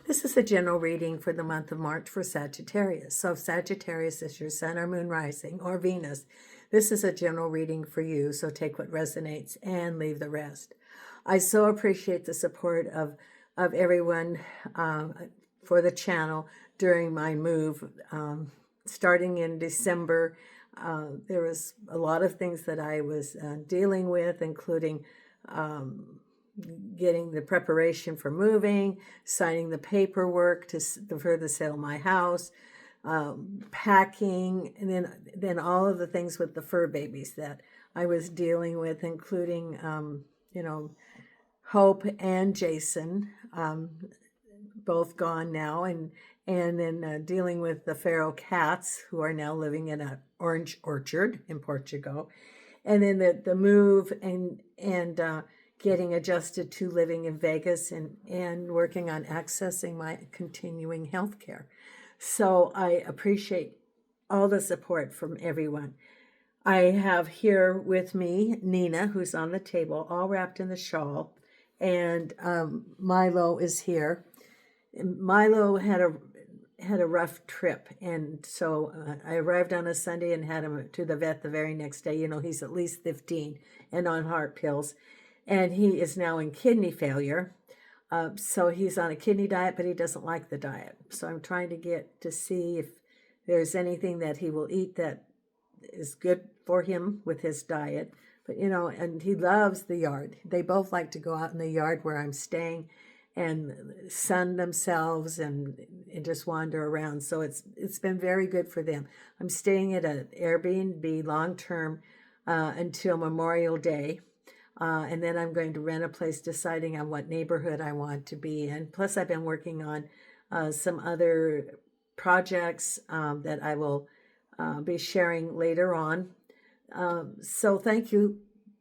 This is a general reading for the month of March for Sagittarius. So if Sagittarius is your sun or moon rising or Venus, this is a general reading for you. So take what resonates and leave the rest. I so appreciate the support of everyone for the channel during my move. Starting in December, there was a lot of things that I was dealing with, including getting the preparation for moving, signing the paperwork for the sale of my house, packing, and then all of the things with the fur babies that I was dealing with, including, Hope and Jason, both gone now, and then dealing with the feral cats who are now living in an orange orchard in Portugal, and then the move and getting adjusted to living in Vegas and working on accessing my continuing health care. So I appreciate all the support from everyone. I have here with me Nina, who's on the table, all wrapped in the shawl, and Milo is here. Milo had a rough trip, and so I arrived on a Sunday and had him to the vet the very next day. You know, he's at least 15 and on heart pills, and he is now in kidney failure. So he's on a kidney diet, but he doesn't like the diet. So I'm trying to get to see if there's anything that he will eat that is good for him with his diet. But, and he loves the yard. They both like to go out in the yard where I'm staying and sun themselves and just wander around. So it's been very good for them. I'm staying at an Airbnb long-term until Memorial Day. And then I'm going to rent a place, deciding on what neighborhood I want to be in. Plus, I've been working on some other projects that I will be sharing later on. So thank you,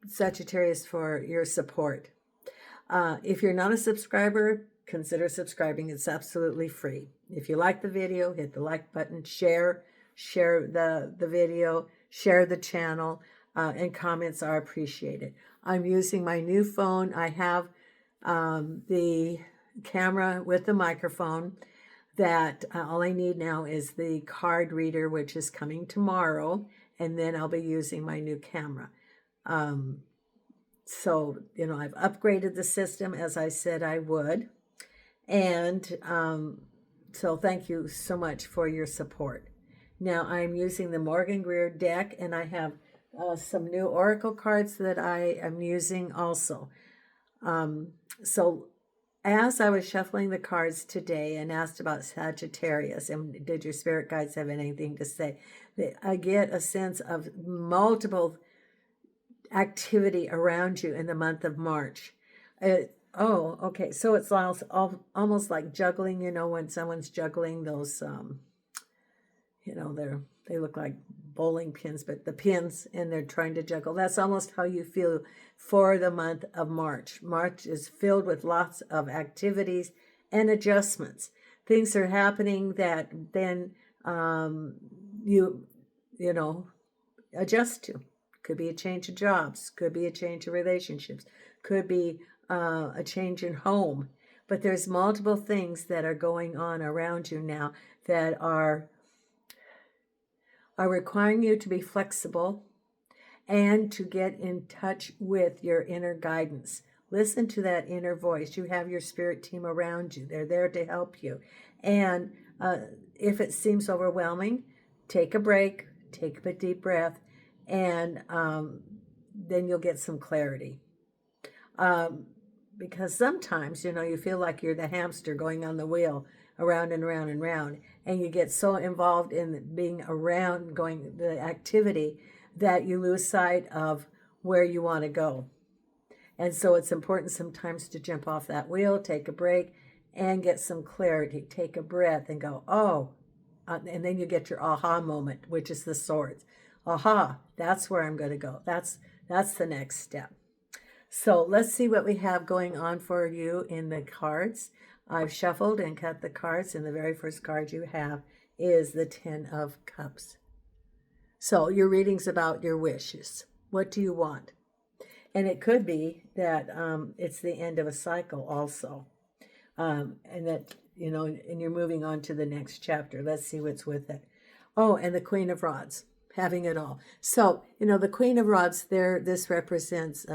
Sagittarius, for your support. If you're not a subscriber, consider subscribing. It's absolutely free. If you like the video, hit the like button, share the video, share the channel, and comments are appreciated. I'm using my new phone. I have the camera with the microphone that all I need now is the card reader, which is coming tomorrow, and then I'll be using my new camera. So, I've upgraded the system as I said I would. And so thank you so much for your support. Now I'm using the Morgan Greer deck, and I have some new oracle cards that I am using also. So as I was shuffling the cards today and asked about Sagittarius and did your spirit guides have anything to say, I get a sense of multiple activity around you in the month of March. Okay. So it's almost like juggling, when someone's juggling those, they look like bowling pins, but the pins, and they're trying to juggle. That's almost how you feel for the month of March. March is filled with lots of activities and adjustments. Things are happening that then you adjust to. Could be a change of jobs, could be a change of relationships, could be a change in home. But there's multiple things that are going on around you now that are requiring you to be flexible and to get in touch with your inner guidance. Listen to that inner voice. You have your spirit team around you. They're there to help you. And if it seems overwhelming, take a break, take a deep breath, and then you'll get some clarity. Because sometimes, you feel like you're the hamster going on the wheel around and around and round, and you get so involved in being around the activity that you lose sight of where you want to go. And so it's important sometimes to jump off that wheel, take a break, and get some clarity. Take a breath and go, and then you get your aha moment, which is the swords. Aha, that's where I'm going to go. That's the next step. So let's see what we have going on for you in the cards. I've shuffled and cut the cards, and the very first card you have is the 10 of Cups. So your reading's about your wishes. What do you want? And it could be that it's the end of a cycle also. And that and you're moving on to the next chapter. Let's see what's with it. Oh, and the Queen of Rods, having it all. So, the Queen of Rods there, this represents,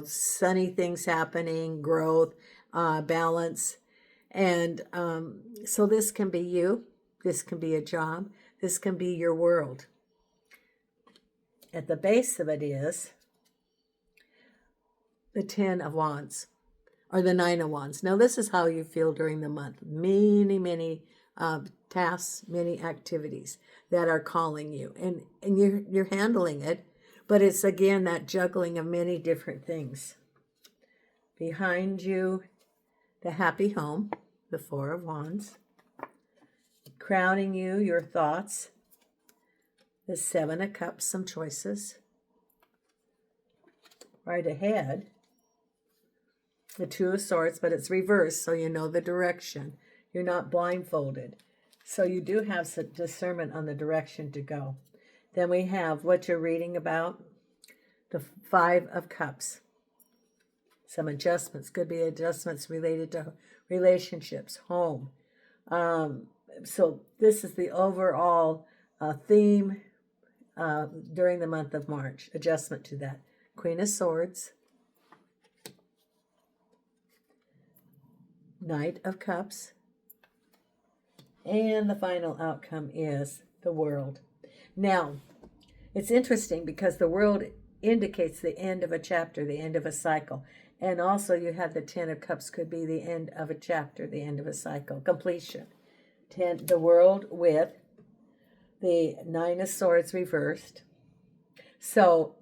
sunny things happening, growth, balance. And so this can be you. This can be a job. This can be your world. At the base of it is the 10 of Wands, or the 9 of Wands. Now, this is how you feel during the month. Many, many tasks, many activities that are calling you. And you're handling it, but it's, again, that juggling of many different things. Behind you, the happy home, the 4 of Wands. Crowning you, your thoughts, the 7 of Cups, some choices. Right ahead, the 2 of Swords, but it's reversed, so you know the direction. You're not blindfolded. So you do have some discernment on the direction to go. Then we have what you're reading about, the 5 of Cups. Some adjustments, could be adjustments related to relationships, home. So this is the overall theme during the month of March, adjustment to that. Queen of Swords, Knight of Cups, and the final outcome is the World. Now, it's interesting because the World indicates the end of a chapter, the end of a cycle. And also you have the 10 of Cups, could be the end of a chapter, the end of a cycle, completion. The World with the 9 of Swords reversed. So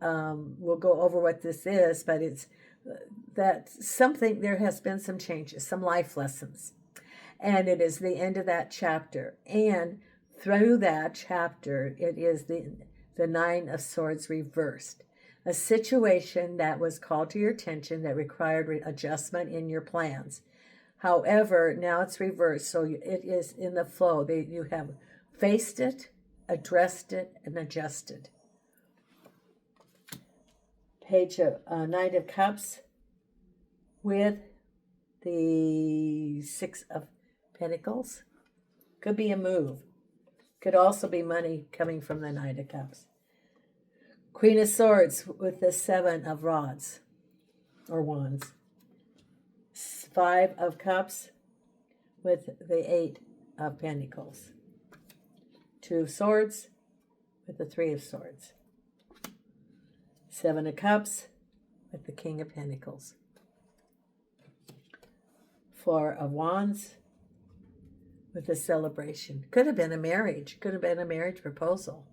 we'll go over what this is, but it's that something, there has been some changes, some life lessons. And it is the end of that chapter. And through that chapter, it is the 9 of Swords reversed. A situation that was called to your attention that required adjustment in your plans. However, now it's reversed, so it is in the flow. You have faced it, addressed it, and adjusted. Page of Knight of Cups with the 6 of Pentacles. Could be a move. Could also be money coming from the Knight of Cups. Queen of Swords with the 7 of Rods, or Wands. 5 of Cups with the 8 of Pentacles. 2 of Swords with the 3 of Swords. 7 of Cups with the King of Pentacles. 4 of Wands with the Celebration. Could have been a marriage. Could have been a marriage proposal.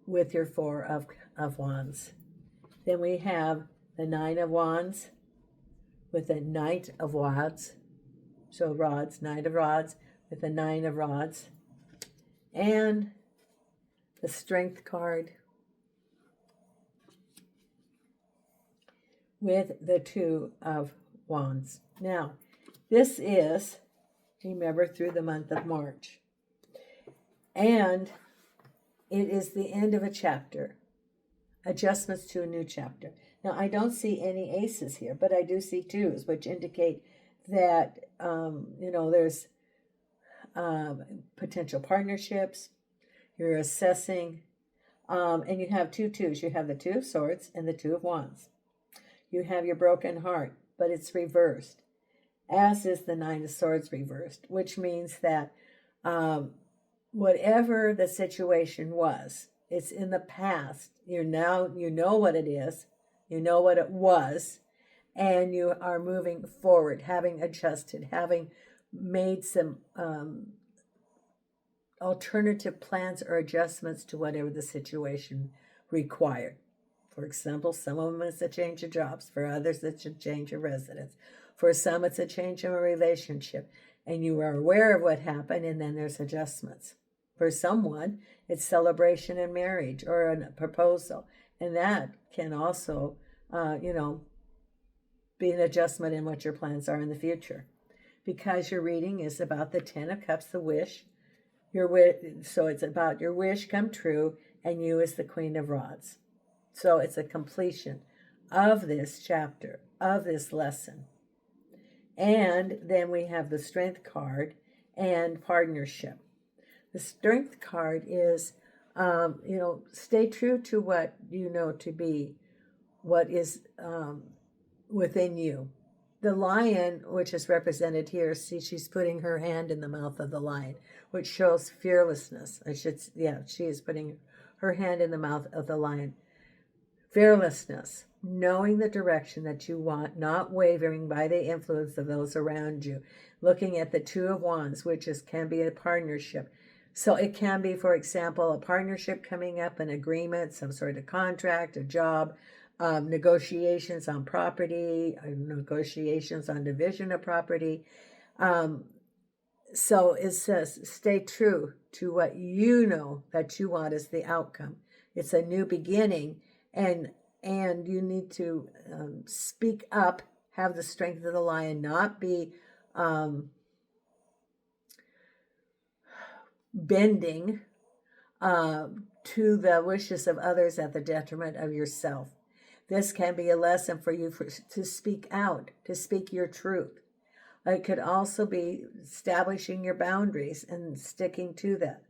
With your 4 of Wands. Then we have the 9 of Wands with the Knight of Rods. So Rods, Knight of Rods with the 9 of Rods. And the Strength card with the 2 of Wands. Now, this is, remember, through the month of March. And it is the end of a chapter. Adjustments to a new chapter. Now, I don't see any aces here, but I do see 2s, which indicate that, there's potential partnerships. You're assessing. And you have 2 2s. You have the 2 of Swords and the 2 of Wands. You have your broken heart, but it's reversed, as is the 9 of Swords reversed, which means that whatever the situation was, it's in the past. You know what it is, you know what it was, and you are moving forward, having adjusted, having made some alternative plans or adjustments to whatever the situation required. For example, some of them it's a change of jobs. For others, it's a change of residence. For some, it's a change of a relationship. And you are aware of what happened, and then there's adjustments. For someone, it's celebration and marriage or a proposal. And that can also, be an adjustment in what your plans are in the future. Because your reading is about the 10 of Cups, the wish. So it's about your wish come true, and you as the Queen of Rods. So it's a completion of this chapter, of this lesson. And then we have the Strength card and partnership. The Strength card is, stay true to what you know to be, what is within you. The lion, which is represented here, see, she's putting her hand in the mouth of the lion, which shows fearlessness. She is putting her hand in the mouth of the lion. Fearlessness, knowing the direction that you want, not wavering by the influence of those around you. Looking at the Two of Wands, which can be a partnership. So it can be, for example, a partnership coming up, an agreement, some sort of contract, a job, negotiations on property, negotiations on division of property. So it says, stay true to what you know that you want as the outcome. It's a new beginning, and you need to speak up, have the strength of the lion, not be bending to the wishes of others at the detriment of yourself. This can be a lesson for you to speak out, to speak your truth. It could also be establishing your boundaries and sticking to that.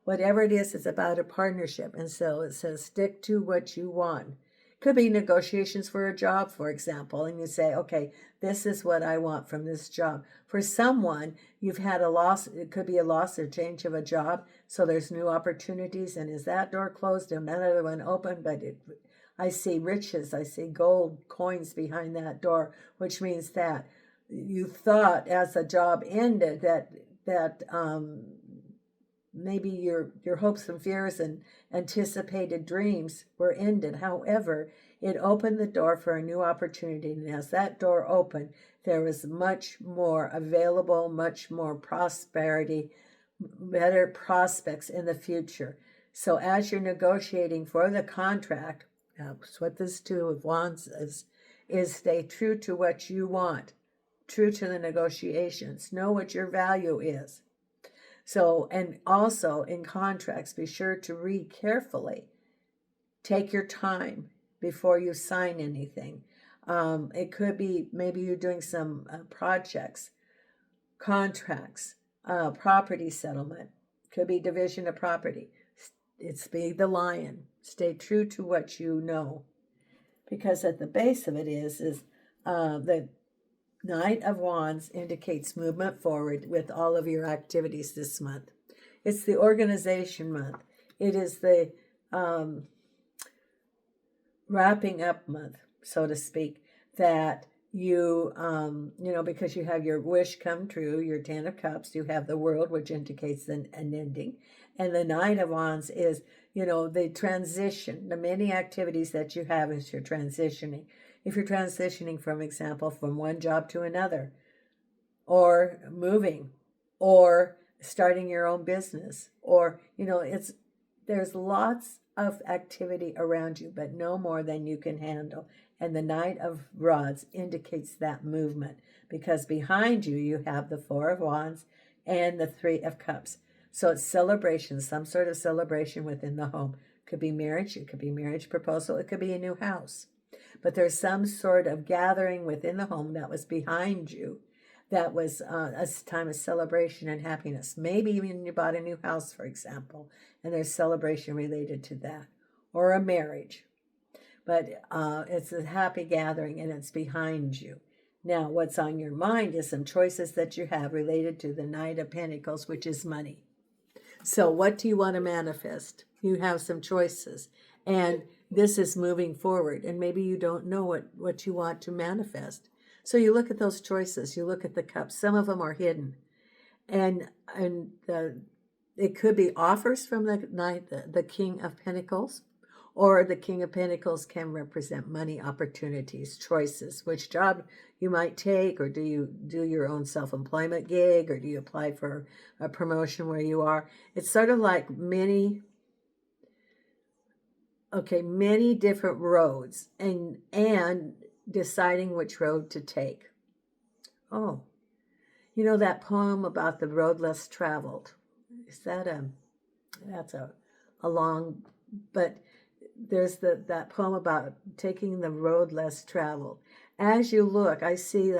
Whatever it is, it's about a partnership. And so it says, stick to what you want. Could be negotiations for a job, for example, and you say, okay, this is what I want from this job. For someone, you've had a loss. It could be a loss or change of a job. So there's new opportunities. And is that door closed? Another one open, but I see riches. I see gold coins behind that door, which means that you thought as the job ended that maybe your hopes and fears and anticipated dreams were ended. However, it opened the door for a new opportunity. And as that door opened, there was much more available, much more prosperity, better prospects in the future. So as you're negotiating for the contract, that's what this Two of Wands is stay true to what you want, true to the negotiations. Know what your value is. So, and also in contracts, be sure to read carefully. Take your time before you sign anything. It could be maybe you're doing some projects, contracts, property settlement. Could be division of property. It's be the lion. Stay true to what you know. Because at the base of it is the Knight of Wands indicates movement forward with all of your activities this month. It's the organization month. It is the wrapping up month, so to speak, that you, because you have your wish come true, your 10 of Cups, you have the World, which indicates an ending. And the Knight of Wands is, the transition, the many activities that you have as you're transitioning. If you're transitioning, from example, from one job to another, or moving, or starting your own business, or, there's lots of activity around you, but no more than you can handle. And the Knight of Rods indicates that movement, because behind you, you have the Four of Wands and the Three of Cups. So it's celebration, some sort of celebration within the home. It could be marriage, it could be marriage proposal, it could be a new house. But there's some sort of gathering within the home that was behind you that was a time of celebration and happiness. Maybe even you bought a new house, for example, and there's celebration related to that. Or a marriage. But it's a happy gathering and it's behind you. Now, what's on your mind is some choices that you have related to the Knight of Pentacles, which is money. So what do you want to manifest? You have some choices. And this is moving forward. And maybe you don't know what you want to manifest. So you look at those choices. You look at the cups. Some of them are hidden. And it could be offers from the Knight, the King of Pentacles. Or the King of Pentacles can represent money, opportunities, choices, which job you might take, or do you do your own self-employment gig, or do you apply for a promotion where you are? It's sort of like many different roads and deciding which road to take. Oh, that poem about the road less traveled. Is that that's a long, but there's that poem about taking the road less traveled. As you look, I see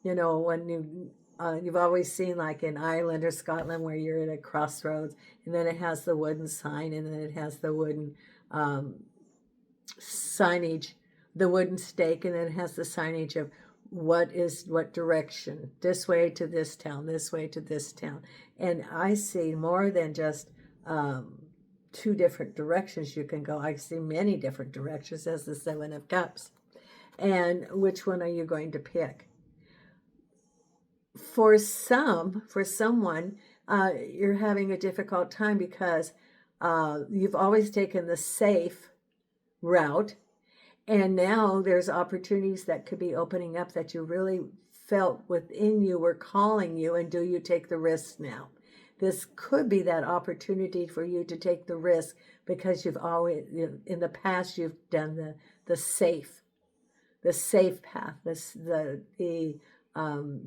you know, when you've always seen like in Ireland or Scotland where you're at a crossroads, and then it has the wooden sign, and then it has the wooden signage, the wooden stake, and then it has the signage of what direction, this way to this town, this way to this town. And I see more than just two different directions you can go. I see many different directions as the Seven of Cups. And which one are you going to pick? For someone, you're having a difficult time because you've always taken the safe route, and now there's opportunities that could be opening up that you really felt within you were calling you, and do you take the risk now? This could be that opportunity for you to take the risk because you've always, in the past, you've done the safe path, the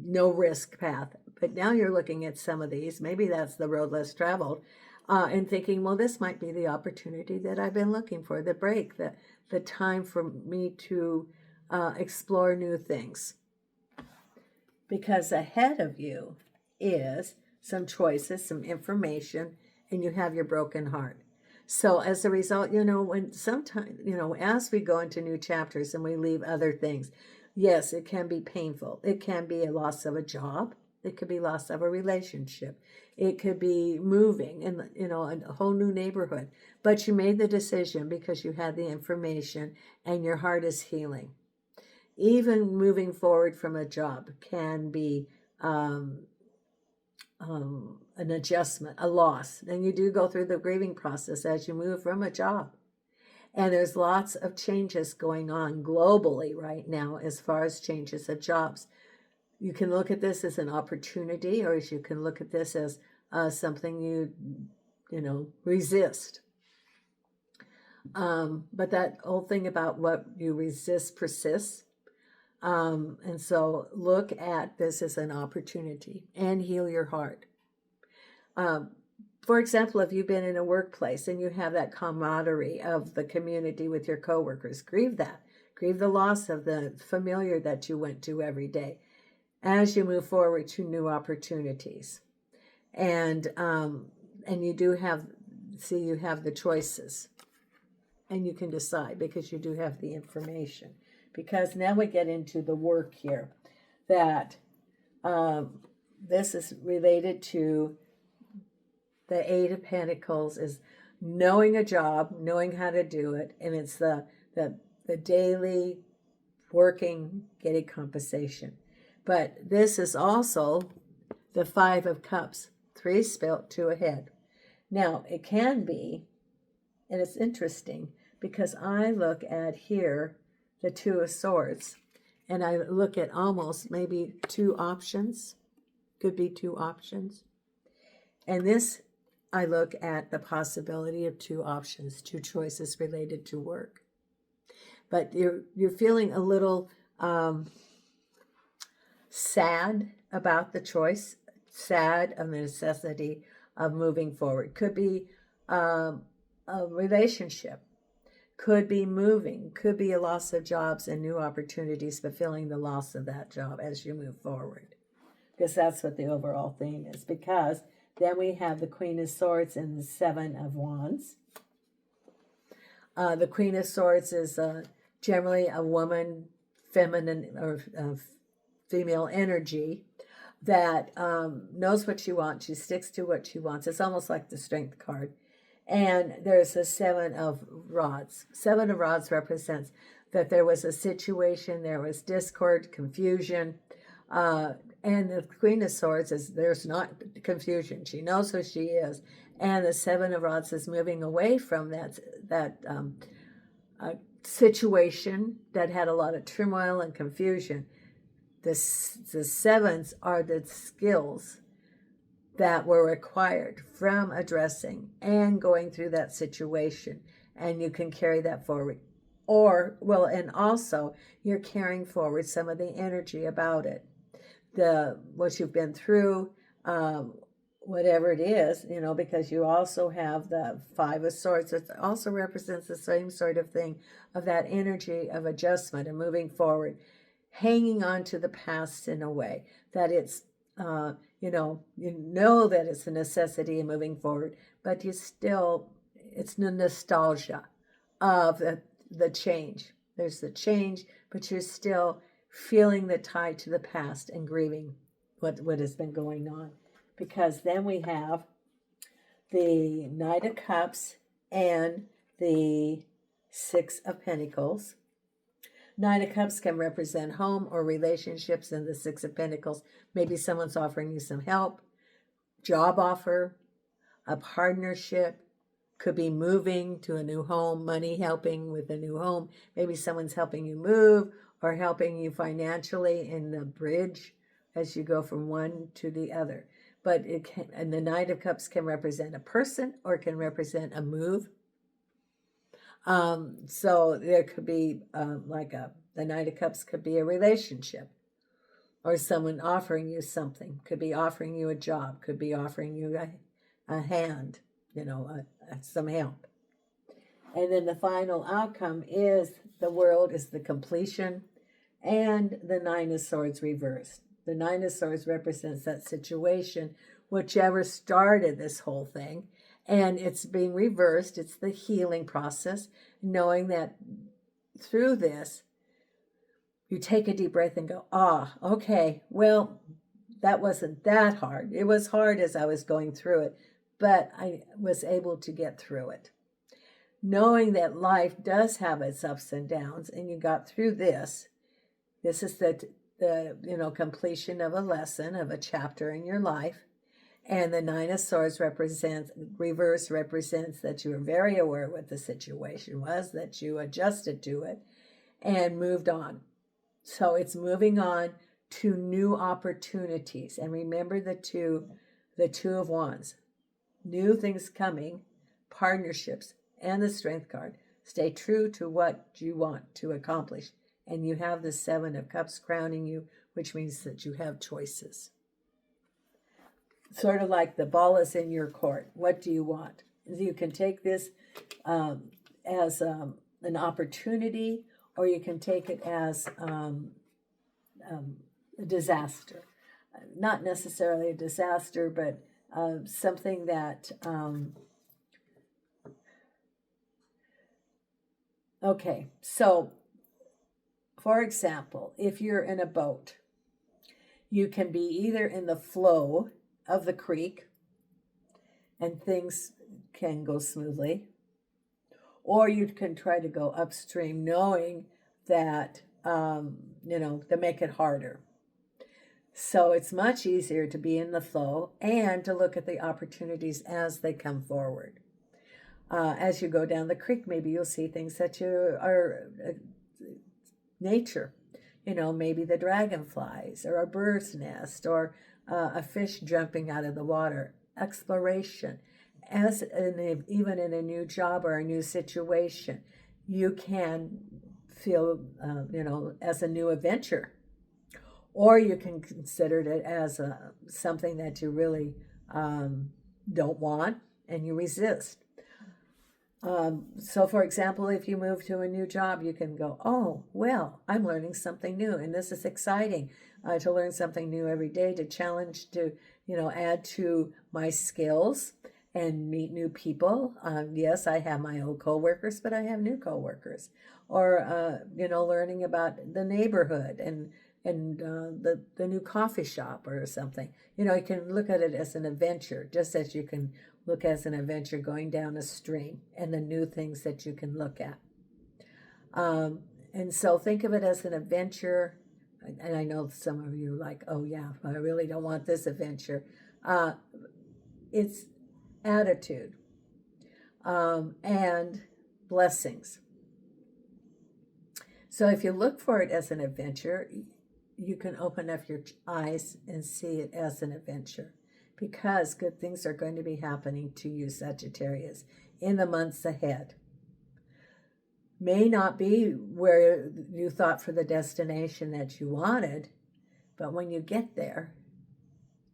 no risk path. But now you're looking at some of these, maybe that's the road less traveled, and thinking, well, this might be the opportunity that I've been looking for, the break, the time for me to explore new things. Because ahead of you is some choices, some information, and you have your broken heart. So as a result, when sometimes, as we go into new chapters and we leave other things, yes, it can be painful. It can be a loss of a job. It could be loss of a relationship. It could be moving in, a whole new neighborhood. But you made the decision because you had the information and your heart is healing. Even moving forward from a job can be an adjustment, a loss. And you do go through the grieving process as you move from a job. And there's lots of changes going on globally right now as far as changes of jobs. You can look at this as an opportunity, or you can look at this as something you resist. But that whole thing about what you resist persists. And so look at this as an opportunity and heal your heart. For example, if you've been in a workplace and you have that camaraderie of the community with your coworkers, grieve that. Grieve the loss of the familiar that you went to every day as you move forward to new opportunities. And you do have, you have the choices, and you can decide because you do have the information. Because now we get into the work here, that this is related to the Eight of Pentacles, is knowing a job, knowing how to do it, and it's the daily working, getting compensation. But this is also the Five of Cups, 3 spilt, 2 ahead. Now, it can be, and it's interesting, because I look at here the Two of Swords, and I look at almost maybe 2 options, could be 2 options. And this, I look at the possibility of 2 options, 2 choices related to work. But you're feeling a little sad about the choice, sad of the necessity of moving forward. Could be a relationship, could be moving, could be a loss of jobs and new opportunities, but feeling the loss of that job as you move forward. Because that's what the overall theme is. Because then we have the Queen of Swords and the Seven of Wands. The Queen of Swords is generally a woman, feminine or female energy that knows what she wants. She sticks to what she wants. It's almost like the Strength card. And there's a 7 of Rods. 7 of Rods represents that there was a situation, there was discord, confusion. And the Queen of Swords is there's not confusion. She knows who she is. And the 7 of Rods is moving away from that situation that had a lot of turmoil and confusion. The 7s are the skills that were required from addressing and going through that situation, and you can carry that forward. And also you're carrying forward some of the energy about it, what you've been through, whatever it is, because you also have the 5 of Swords. It also represents the same sort of thing, of that energy of adjustment and moving forward. hanging on to the past in a way that it's, you know that it's a necessity in moving forward, but it's the nostalgia of the change. There's the change, but you're still feeling the tie to the past and grieving what has been going on. Because then we have the Knight of Cups and the Six of Pentacles. Nine of Cups can represent home or relationships, and the Six of Pentacles, maybe someone's offering you some help, job offer, a partnership, could be moving to a new home, money helping with a new home. Maybe someone's helping you move or helping you financially in the bridge as you go from one to the other. But and the Knight of Cups can represent a person or can represent a move. So there could be the Knight of Cups could be a relationship or someone offering you something, could be offering you a job, could be offering you a hand, some help. And then the final outcome is the World is the completion, and the Nine of Swords reversed. The Nine of Swords represents that situation, whichever started this whole thing, and it's being reversed. It's the healing process, knowing that through this, you take a deep breath and go, okay, well, that wasn't that hard. It was hard as I was going through it, but I was able to get through it. Knowing that life does have its ups and downs, and you got through this. This is the completion of a lesson, of a chapter in your life. And the Nine of Swords represents that you were very aware what the situation was, that you adjusted to it and moved on. So it's moving on to new opportunities. And remember the Two of Wands. New things coming, partnerships, and the Strength card. Stay true to what you want to accomplish. And you have the Seven of Cups crowning you, which means that you have choices. Sort of like the ball is in your court. What do you want? You can take this as an opportunity, or you can take it as a disaster. Not necessarily a disaster, but something that... Okay, so, for example, if you're in a boat, you can be either in the flow of the creek and things can go smoothly, or you can try to go upstream knowing that, they make it harder. So it's much easier to be in the flow and to look at the opportunities as they come forward. As you go down the creek, maybe you'll see things that are nature. Maybe the dragonflies or a bird's nest or a fish jumping out of the water. Exploration. Even in a new job or a new situation, you can feel, as a new adventure. Or you can consider it as something that you really don't want and you resist. So, for example, if you move to a new job, you can go, oh, well, I'm learning something new, and this is exciting to learn something new every day, to challenge, to, add to my skills and meet new people. Yes, I have my old coworkers, but I have new coworkers. Or, learning about the neighborhood and the new coffee shop or something. You can look at it as an adventure, just as you can look as an adventure going down a stream and the new things that you can look at. And so think of it as an adventure. And I know some of you are like, oh yeah, I really don't want this adventure. It's attitude and blessings. So if you look for it as an adventure, you can open up your eyes and see it as an adventure, because good things are going to be happening to you, Sagittarius, in the months ahead. May not be where you thought for the destination that you wanted, but when you get there,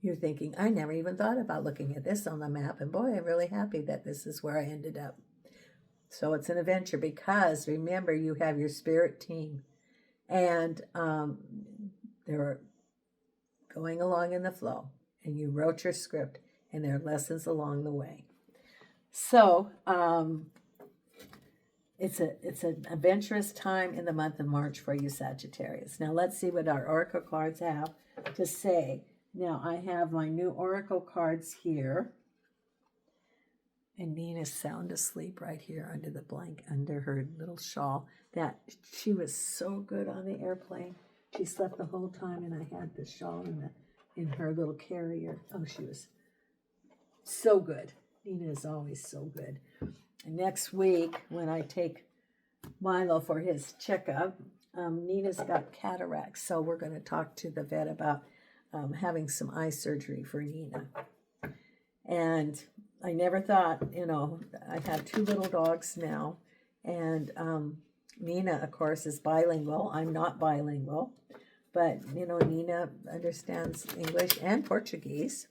you're thinking, I never even thought about looking at this on the map, and boy, I'm really happy that this is where I ended up. So it's an adventure, because remember, you have your spirit team. And they're going along in the flow, and you wrote your script, and there are lessons along the way. So it's an adventurous time in the month of March for you Sagittarius. Now let's see what our oracle cards have to say. Now I have my new oracle cards here. And Nina's sound asleep right here under the blanket, under her little shawl. That she was so good on the airplane. She slept the whole time, and I had the shawl in her little carrier. Oh, she was so good. Nina is always so good. And next week, when I take Milo for his checkup, Nina's got cataracts, so we're going to talk to the vet about having some eye surgery for Nina. And I never thought, I have 2 little dogs now, and Nina, of course, is bilingual. I'm not bilingual, but, Nina understands English and Portuguese,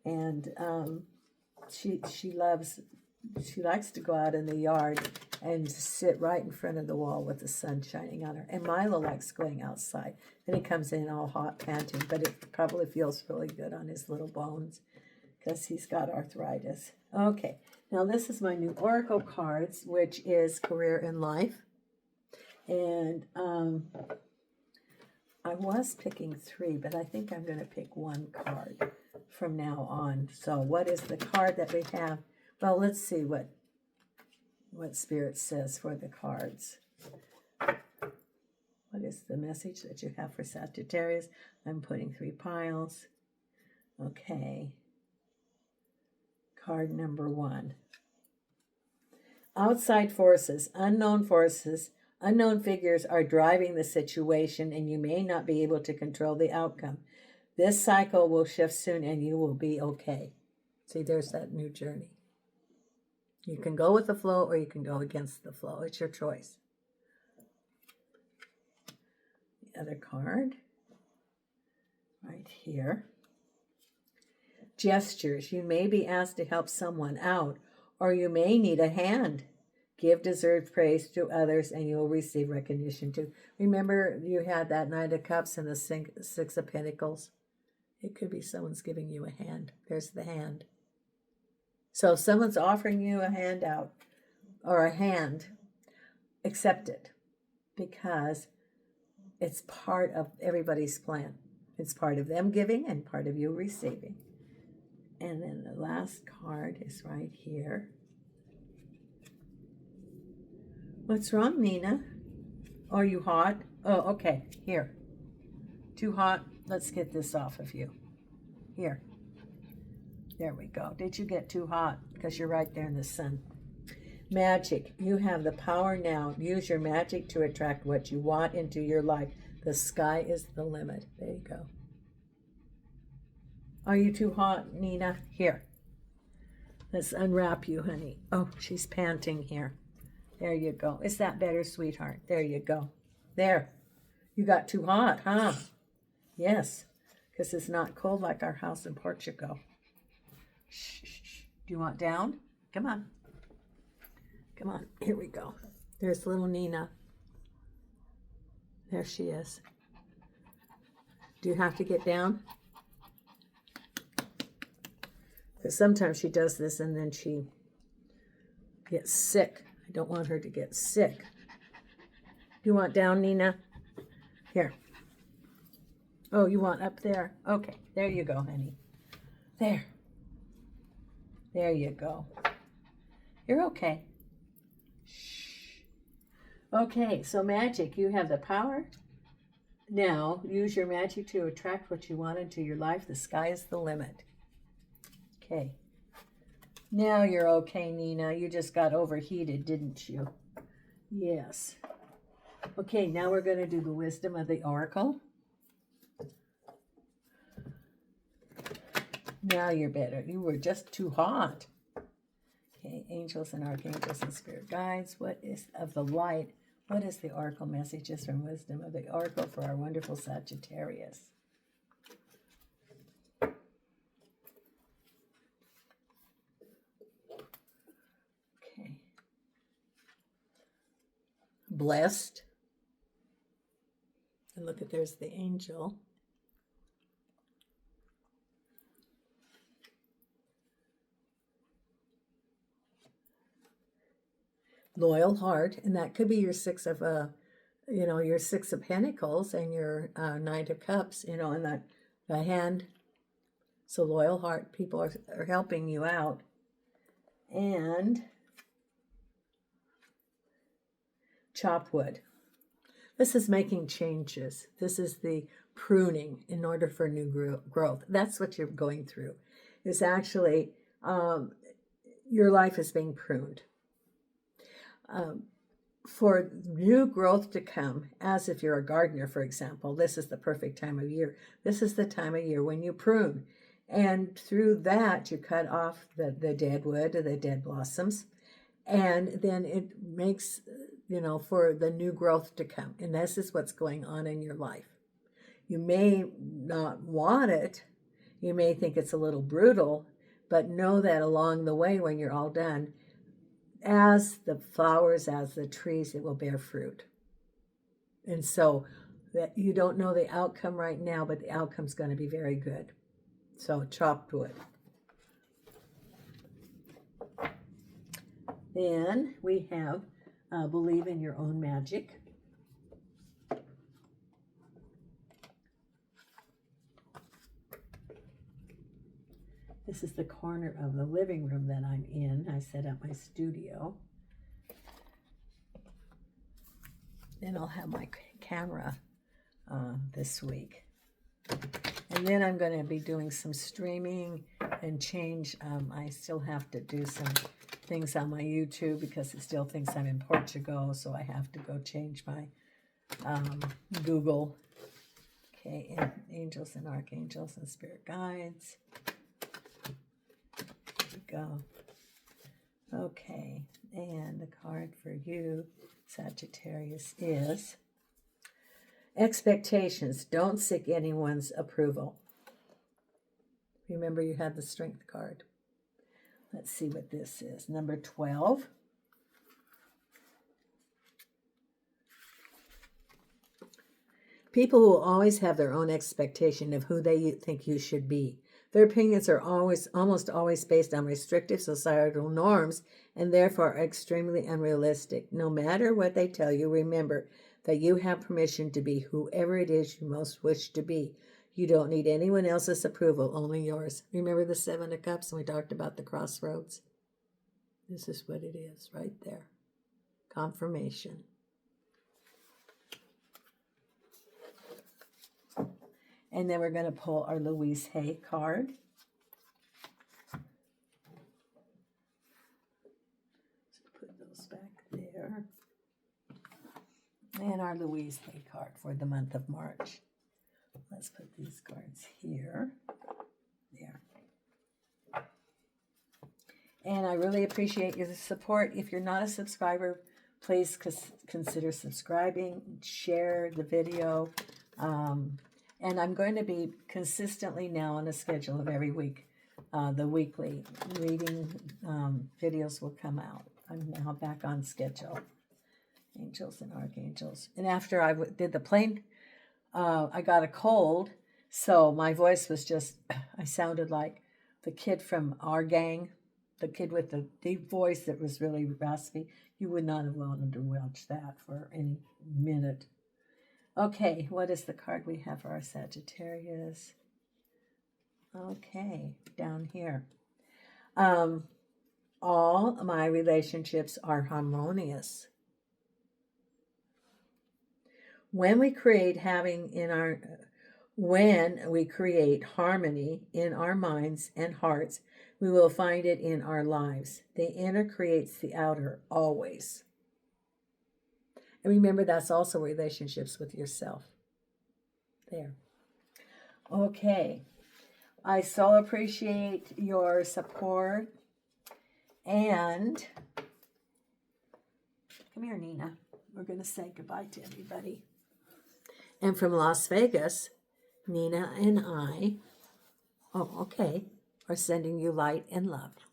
and she likes to go out in the yard and sit right in front of the wall with the sun shining on her. And Milo likes going outside, and he comes in all hot, panting, but it probably feels really good on his little bones, because he's got arthritis. Okay, now this is my new oracle cards, which is career and life. And I was picking 3, but I think I'm going to pick 1 card from now on. So what is the card that we have? Well, let's see what Spirit says for the cards. What is the message that you have for Sagittarius? I'm putting 3 piles. Okay. Card number 1. Outside forces, unknown figures are driving the situation, and you may not be able to control the outcome. This cycle will shift soon, and you will be okay. See, there's that new journey. You can go with the flow, or you can go against the flow. It's your choice. The other card, right here. Gestures. You may be asked to help someone out, or you may need a hand. Give deserved praise to others, and you will receive recognition too. Remember, you had that Knight of Cups and the 6 of Pentacles. It could be someone's giving you a hand. There's the hand. So if someone's offering you a handout or a hand, accept it, because it's part of everybody's plan. It's part of them giving and part of you receiving. And then the last card is right here. What's wrong, Nina? Are you hot? Oh, okay. Here. Too hot? Let's get this off of you. Here. There we go. Did you get too hot? Because you're right there in the sun. Magic. You have the power now. Use your magic to attract what you want into your life. The sky is the limit. There you go. Are you too hot, Nina? Here. Let's unwrap you, honey. Oh, she's panting here. There you go. Is that better, sweetheart? There you go. There. You got too hot, huh? Yes, because it's not cold like our house in Portugal. Shh, shh, shh. Do you want down? Come on. Come on. Here we go. There's little Nina. There she is. Do you have to get down? Because sometimes she does this and then she gets sick. I don't want her to get sick. You want down, Nina? Here. Oh, you want up there? Okay, there you go, honey. There. There you go. You're okay. Shh. Okay, so magic. You have the power. Now, use your magic to attract what you want into your life. The sky is the limit. Okay. Now you're okay, Nina. You just got overheated, didn't you? Yes. Okay, now we're going to do the wisdom of the oracle. Now you're better. You were just too hot. Okay, angels and archangels and spirit guides. What is of the light? What is the oracle messages from wisdom of the oracle for our wonderful Sagittarius? Okay. Blessed. look at, there's the angel. Loyal heart, and that could be your six of your Six of Pentacles and your Knight of Cups, and that the hand. So loyal heart, people are helping you out. And chop wood. This is making changes. This is the pruning in order for new growth. That's what you're going through. Is actually your life is being pruned. For new growth to come, as if you're a gardener, for example, this is the perfect time of year. This is the time of year when you prune. And through that, you cut off the dead wood, the dead blossoms, and then it makes, for the new growth to come. And this is what's going on in your life. You may not want it. You may think it's a little brutal, but know that along the way, when you're all done, as the flowers, as the trees, it will bear fruit. And so that you don't know the outcome right now, but the outcome's going to be very good. So chopped wood. Then we have believe in your own magic. This is the corner of the living room that I'm in. I set up my studio. Then I'll have my camera this week. And then I'm going to be doing some streaming and change. I still have to do some things on my YouTube because it still thinks I'm in Portugal. So I have to go change my Google. Okay, and angels and archangels and spirit guides. Go. Okay, and the card for you, Sagittarius, is expectations. Don't seek anyone's approval. Remember, you had the Strength card. Let's see what this is. Number 12. People will always have their own expectation of who they think you should be. Their opinions are almost always based on restrictive societal norms and therefore are extremely unrealistic. No matter what they tell you, remember that you have permission to be whoever it is you most wish to be. You don't need anyone else's approval, only yours. Remember the Seven of Cups and we talked about the crossroads? This is what it is right there. Confirmation. And then we're going to pull our Louise Hay card. So put those back there. And our Louise Hay card for the month of March. Let's put these cards here. There. And I really appreciate your support. If you're not a subscriber, please consider subscribing, share the video. And I'm going to be consistently now on a schedule of every week. The weekly reading videos will come out. I'm now back on schedule. Angels and archangels. And after I did the plane, I got a cold. So my voice was just, I sounded like the kid from our gang. The kid with the deep voice that was really raspy. You would not have wanted to watch that for any minute. Okay, what is the card we have for our Sagittarius? Okay, down here. All my relationships are harmonious. When we create harmony in our minds and hearts, we will find it in our lives. The inner creates the outer always. And remember, that's also relationships with yourself. There. Okay. I so appreciate your support. And come here, Nina. We're going to say goodbye to everybody. And from Las Vegas, Nina and I, are sending you light and love.